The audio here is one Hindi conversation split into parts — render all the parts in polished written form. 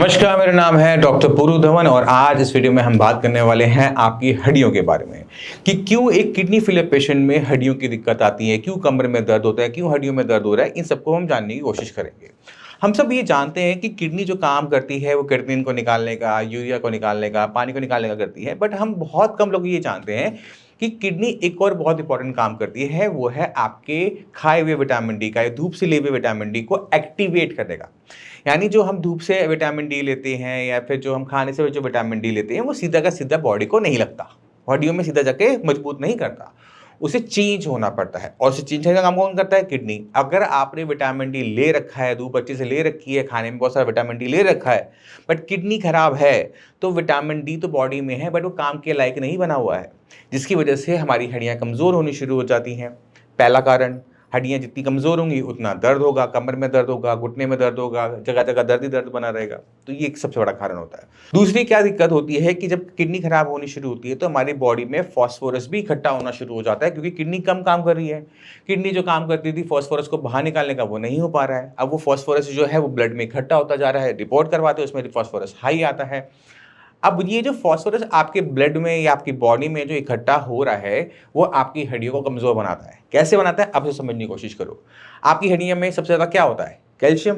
नमस्कार, मेरा नाम है डॉक्टर पूरू धवन और आज इस वीडियो में हम बात करने वाले हैं आपकी हड्डियों के बारे में कि क्यों एक किडनी फेलियर पेशेंट में हड्डियों की दिक्कत आती है, क्यों कमर में दर्द होता है, क्यों हड्डियों में दर्द हो रहा है। इन सबको हम जानने की कोशिश करेंगे। हम सब ये जानते हैं कि किडनी जो काम करती है वो क्रिएटिनिन को निकालने का, यूरिया को निकालने का, पानी को निकालने का करती है, बट हम बहुत कम लोग ये जानते हैं कि किडनी एक और बहुत इंपॉर्टेंट काम करती है, वो है आपके खाए हुए विटामिन डी का या धूप से लिए हुए विटामिन डी को एक्टिवेट करने का। यानी जो हम धूप से विटामिन डी लेते हैं या फिर जो हम खाने से जो विटामिन डी लेते हैं वो सीधा का सीधा बॉडी को नहीं लगता, हड्डियों में सीधा जाके मजबूत नहीं करता, उसे चेंज होना पड़ता है। और उसे चेंज करने का काम कौन करता है? किडनी। अगर आपने विटामिन डी ले रखा है, धूप अच्छे से ले रखी है, खाने में बहुत सारा विटामिन डी ले रखा है, बट किडनी खराब है, तो विटामिन डी तो बॉडी में है बट वो काम के लायक नहीं बना हुआ है, जिसकी वजह से हमारी हड्डियाँ कमज़ोर होनी शुरू हो जाती हैं। पहला कारण, हड्डियाँ जितनी कमज़ोर होंगी उतना दर्द होगा, कमर में दर्द होगा, घुटने में दर्द होगा, जगह जगह दर्द ही दर्द बना रहेगा। तो ये एक सबसे बड़ा कारण होता है। दूसरी क्या दिक्कत होती है कि जब किडनी खराब होनी शुरू होती है तो हमारी बॉडी में फॉस्फोरस भी इकट्ठा होना शुरू हो जाता है, क्योंकि किडनी कम काम कर रही है। किडनी जो काम करती थी फॉस्फोरस को बाहर निकालने का, वो नहीं हो पा रहा है। अब वो फॉस्फोरस जो है वो ब्लड में इकट्ठा होता जा रहा है, रिपोर्ट करवाते हैं उसमें फॉस्फोरस हाई आता है। अब ये जो फॉस्फोरस आपके ब्लड में या आपकी बॉडी में जो इकट्ठा हो रहा है वो आपकी हड्डियों को कमज़ोर बनाता है। कैसे बनाता है? अब इसे समझने की कोशिश करो। आपकी हड्डियों में सबसे ज़्यादा क्या होता है? कैल्शियम।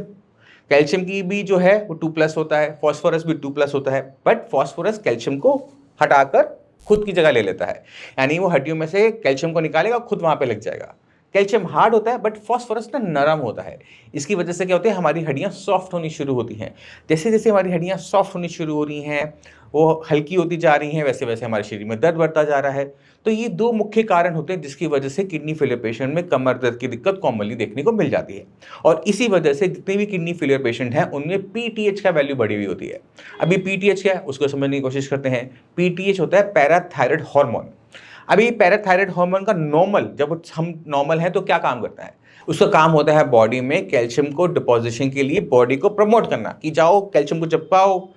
कैल्शियम की भी जो है वो 2+ होता है, फॉस्फोरस भी 2+ होता है, बट फॉस्फोरस कैल्शियम को हटाकर खुद की जगह ले लेता है। यानी वो हड्डियों में से कैल्शियम को निकालेगा, खुद वहाँ पे लग जाएगा। कैल्शियम हार्ड होता है बट फॉस्फोरस ना नरम होता है। इसकी वजह से क्या होता है, हमारी हड्डियाँ सॉफ्ट होनी शुरू होती हैं। जैसे जैसे हमारी हड्डियाँ सॉफ्ट होनी शुरू हो रही हैं, वो हल्की होती जा रही हैं, वैसे वैसे हमारे शरीर में दर्द बढ़ता जा रहा है। तो ये दो मुख्य कारण होते हैं जिसकी वजह से किडनी फेलियर पेशेंट में कमर दर्द की दिक्कत कॉमनली देखने को मिल जाती है। और इसी वजह से जितने भी किडनी फेलियर पेशेंट हैं उनमें पीटीएच का वैल्यू बढ़ी हुई होती है। अभी पीटीएच क्या है उसको समझने की कोशिश करते हैं। पीटीएच होता है पैराथायराइड हार्मोन। अभी पैराथायराइड हार्मोन का नॉर्मल, जब हम नॉर्मल हैं तो क्या काम करता है? उसका काम होता है बॉडी में कैल्शियम को डिपोजिशन के लिए बॉडी को प्रमोट करना, कि जाओ कैल्शियम को चिपकाओ।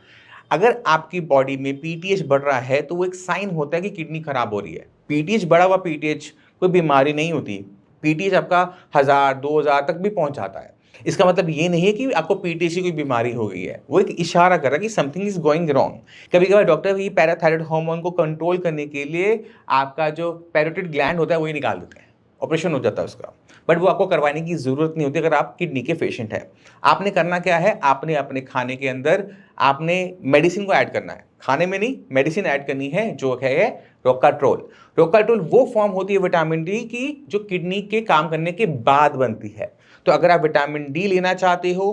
अगर आपकी बॉडी में पीटीएच बढ़ रहा है तो वो एक साइन होता है कि किडनी खराब हो रही है। पीटीएच बढ़ा हुआ पीटीएच कोई बीमारी नहीं होती। पीटीएच आपका 1000-2000 तक भी पहुंच जाता है। इसका मतलब ये नहीं है कि आपको पीटीएच की कोई बीमारी हो गई है, वो एक इशारा कर रहा है कि समथिंग इज गोइंग रॉन्ग। कभी कभार डॉक्टर ये पैराथायराइड हार्मोन को कंट्रोल करने के लिए आपका जो पैरोटिड ग्लैंड होता है वही निकाल देते हैं, ऑपरेशन हो जाता है उसका, बट वो आपको करवाने की ज़रूरत नहीं होती अगर आप किडनी के पेशेंट हैं। आपने करना क्या है, आपने अपने खाने के अंदर आपने मेडिसिन को ऐड करना है। खाने में नहीं, मेडिसिन ऐड करनी है जो है रोकाट्रोल। रोकाट्रोल वो फॉर्म होती है विटामिन डी की जो किडनी के काम करने के बाद बनती है। तो अगर आप विटामिन डी लेना चाहते हो,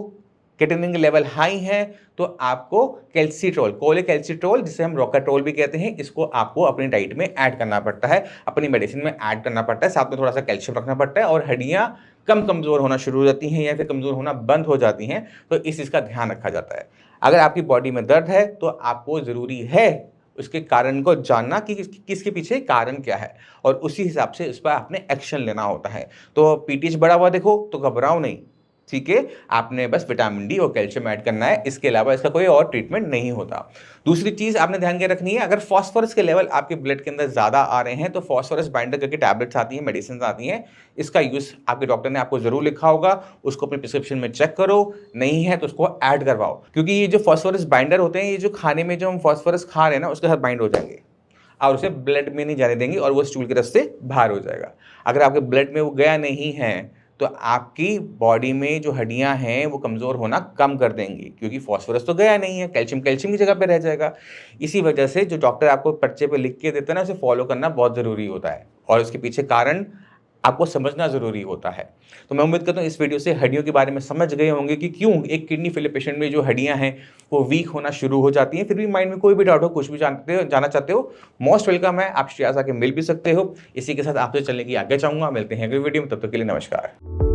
क्रिएटिनिन के लेवल हाई है, तो आपको कैल्सिट्रोल, कोलेकैल्सिट्रोल जिसे हम रोकाट्रोल भी कहते हैं, इसको आपको अपनी डाइट में ऐड करना पड़ता है, अपनी मेडिसिन में ऐड करना पड़ता है। साथ में थोड़ा सा कैल्शियम रखना पड़ता है और हड्डियाँ कमज़ोर होना शुरू हो जाती हैं या फिर कमज़ोर होना बंद हो जाती हैं, तो इस चीज़ का ध्यान रखा जाता है। अगर आपकी बॉडी में दर्द है तो आपको ज़रूरी है उसके कारण को जानना कि किसके पीछे कारण क्या है, और उसी हिसाब से उस पर आपने एक्शन लेना होता है। तो पीटीएच बढ़ा हुआ देखो तो घबराओ नहीं, ठीक है, आपने बस विटामिन डी और कैल्शियम ऐड करना है, इसके अलावा इसका कोई और ट्रीटमेंट नहीं होता। दूसरी चीज़ आपने ध्यान के रखनी है, अगर फॉस्फोरस के लेवल आपके ब्लड के अंदर ज़्यादा आ रहे हैं तो फॉस्फोरस बाइंडर करके टैबलेट्स आती हैं, मेडिसिन आती हैं, इसका यूज़ आपके डॉक्टर ने आपको ज़रूर लिखा होगा, उसको अपने प्रिस्क्रिप्शन में चेक करो, नहीं है तो उसको ऐड करवाओ। क्योंकि ये जो फॉस्फोरस बाइंडर होते हैं, ये जो खाने में जो हम फॉस्फोरस खा रहे हैं ना उसके साथ बाइंड हो जाएंगे और उसे ब्लड में नहीं जाने देंगे और वो स्टूल के रास्ते बाहर हो जाएगा। अगर आपके ब्लड में वो गया नहीं है तो आपकी बॉडी में जो हड्डियां हैं वो कमज़ोर होना कम कर देंगी, क्योंकि फॉस्फोरस तो गया नहीं है, कैल्शियम कैल्शियम की जगह पे रह जाएगा। इसी वजह से जो डॉक्टर आपको पर्चे पे लिख के देता है ना, उसे फॉलो करना बहुत ज़रूरी होता है और उसके पीछे कारण आपको समझना ज़रूरी होता है। तो मैं उम्मीद करता हूँ इस वीडियो से हड्डियों के बारे में समझ गए होंगे कि क्यों एक किडनी फेलियर पेशेंट में जो हड्डियाँ हैं वो वीक होना शुरू हो जाती हैं। फिर भी माइंड में कोई भी डाउट हो, कुछ भी जाना चाहते हो, मोस्ट वेलकम है, आप श्रेयास आके मिल भी सकते हो। इसी के साथ आपसे चलने की आगे चाहूँगा। मिलते हैं अगली वीडियो में, तब तक के लिए नमस्कार।